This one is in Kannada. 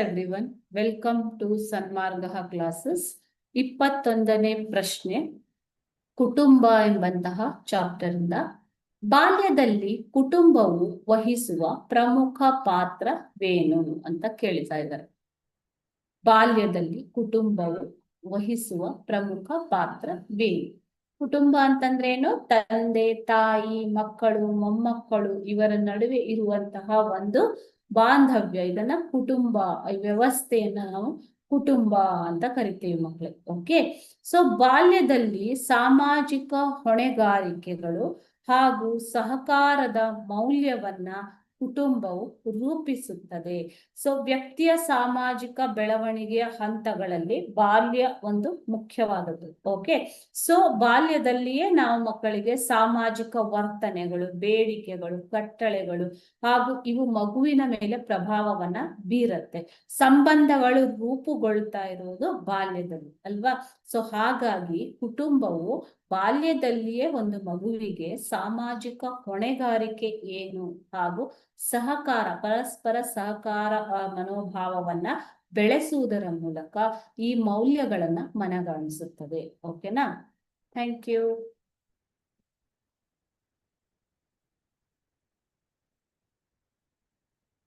Everyone, welcome to Sanmarga classes. 21ನೇ ಪ್ರಶ್ನೆ, ಕುಟುಂಬ ಎಂಬಂತಹ ಚಾಪ್ಟರ್ ಇಂದ ಬಾಲ್ಯದಲ್ಲಿ ಕುಟುಂಬವು ವಹಿಸುವ ಪ್ರಮುಖ ಪಾತ್ರವೇನು ಅಂತ ಕೇಳ್ತಾ ಇದ್ದಾರೆ. ಬಾಲ್ಯದಲ್ಲಿ ಕುಟುಂಬವು ವಹಿಸುವ ಪ್ರಮುಖ ಪಾತ್ರವೇನು? ಕುಟುಂಬ ಅಂತಂದ್ರೆ ಏನು? ತಂದೆ, ತಾಯಿ, ಮಕ್ಕಳು, ಮೊಮ್ಮಕ್ಕಳು ಇವರ ನಡುವೆ ಇರುವಂತಹ ಒಂದು ಬಾಂಧವ್ಯ, ಇದನ್ನ ಕುಟುಂಬ, ಈ ವ್ಯವಸ್ಥೆಯನ್ನ ನಾವು ಕುಟುಂಬ ಅಂತ ಕರಿತೀವಿ ಮಕ್ಕಳೇ. ಓಕೆ, ಸೊ ಬಾಲ್ಯದಲ್ಲಿ ಸಾಮಾಜಿಕ ಹೊಣೆಗಾರಿಕೆಗಳು ಹಾಗೂ ಸಹಕಾರದ ಮೌಲ್ಯವನ್ನ ಕುಟುಂಬವು ರೂಪಿಸುತ್ತದೆ. ಸೊ ವ್ಯಕ್ತಿಯ ಸಾಮಾಜಿಕ ಬೆಳವಣಿಗೆಯ ಹಂತಗಳಲ್ಲಿ ಬಾಲ್ಯ ಒಂದು ಮುಖ್ಯವಾದದ್ದು. ಓಕೆ, ಸೊ ಬಾಲ್ಯದಲ್ಲಿಯೇ ನಾವು ಮಕ್ಕಳಿಗೆ ಸಾಮಾಜಿಕ ವರ್ತನೆಗಳು, ಬೇಡಿಕೆಗಳು, ಕಟ್ಟಳೆಗಳು ಹಾಗೂ ಇವು ಮಗುವಿನ ಮೇಲೆ ಪ್ರಭಾವವನ್ನ ಬೀರುತ್ತೆ. ಸಂಬಂಧಗಳು ರೂಪುಗೊಳ್ತಾ ಇರುವುದು ಬಾಲ್ಯದಲ್ಲಿ ಅಲ್ವಾ? ಸೊ ಹಾಗಾಗಿ ಕುಟುಂಬವು ಬಾಲ್ಯದಲ್ಲಿಯೇ ಒಂದು ಮಗುವಿಗೆ ಸಾಮಾಜಿಕ ಹೊಣೆಗಾರಿಕೆ ಏನು ಹಾಗೂ ಸಹಕಾರ, ಪರಸ್ಪರ ಸಹಕಾರ ಮನೋಭಾವವನ್ನ ಬೆಳೆಸುವುದರ ಮೂಲಕ ಈ ಮೌಲ್ಯಗಳನ್ನ ಮನಗಾಣಿಸುತ್ತದೆ. ಓಕೆನಾ? Thank you.